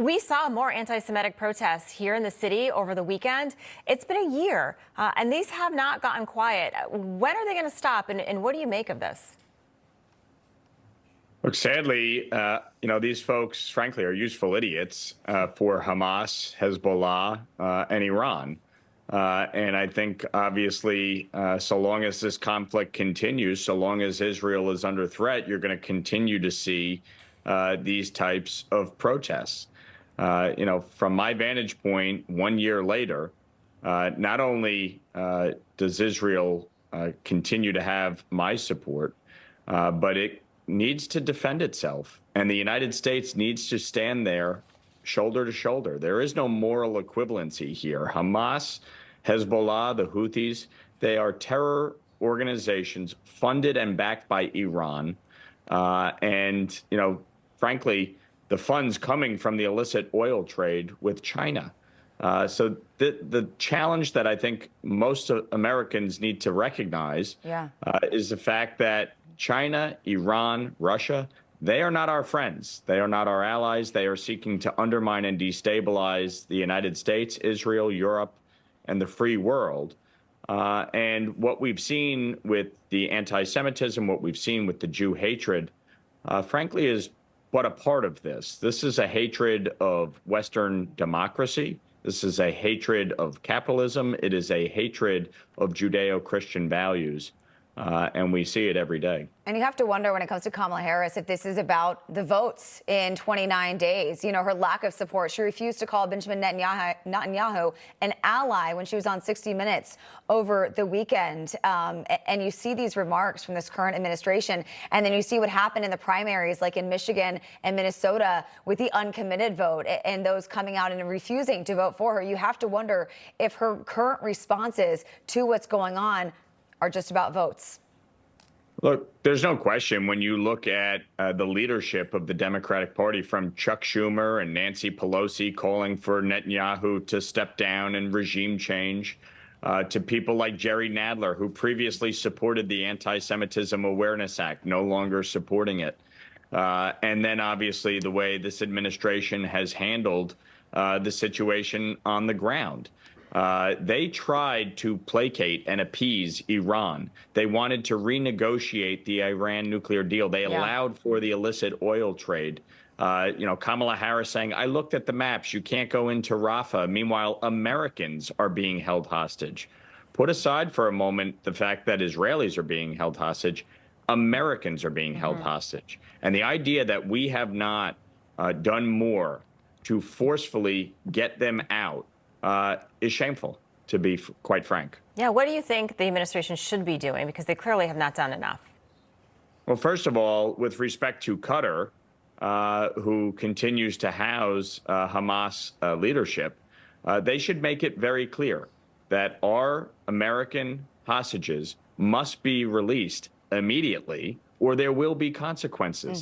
We saw more anti-Semitic protests here in the city over the weekend. It's been a year, and these have not gotten quiet. When are they going to stop, and what do you make of this? Look, sadly, these folks, frankly, are useful idiots for Hamas, Hezbollah, and Iran. And I think, obviously, so long as this conflict continues, so long as Israel is under threat, you're going to continue to see these types of protests. From my vantage point, 1 year later, not only does Israel continue to have my support, but it needs to defend itself. And the United States needs to stand there shoulder to shoulder. There is no moral equivalency here. Hamas, Hezbollah, the Houthis, they are terror organizations funded and backed by Iran. Frankly, the funds coming from the illicit oil trade with China. So the challenge that I think most Americans need to recognize is the fact that China, Iran, Russia, they are not our friends. They are not our allies. They are seeking to undermine and destabilize the United States, Israel, Europe, and the free world. And what we've seen with the anti-Semitism, what we've seen with the Jew hatred, frankly, is but a part of this. This is a hatred of Western democracy. This is a hatred of capitalism. It is a hatred of Judeo-Christian values. And we see it every day. And you have to wonder when it comes to Kamala Harris if this is about the votes in 29 days. You know, her lack of support. She refused to call Benjamin Netanyahu an ally when she was on 60 Minutes over the weekend. And you see these remarks from this current administration. And then you see what happened in the primaries, like in Michigan and Minnesota, with the uncommitted vote and those coming out and refusing to vote for her. You have to wonder if her current responses to what's going on are just about votes. Look, there's no question when you look at the leadership of the Democratic Party, from Chuck Schumer and Nancy Pelosi calling for Netanyahu to step down and regime change, to people like Jerry Nadler, who previously supported the Anti-Semitism Awareness Act, no longer supporting it. And then, obviously, the way this administration has handled the situation on the ground. They tried to placate and appease Iran. They wanted to renegotiate the Iran nuclear deal. They allowed for the illicit oil trade. Kamala Harris saying, I looked at the maps. You can't go into Rafah. Meanwhile, Americans are being held hostage. Put aside for a moment the fact that Israelis are being held hostage. Americans are being held hostage. And the idea that we have not done more to forcefully get them out is shameful, to be quite frank. Yeah, what do you think the administration should be doing? Because they clearly have not done enough. Well, first of all, with respect to Qatar, who continues to house Hamas leadership, they should make it very clear that our American hostages must be released immediately, or there will be consequences.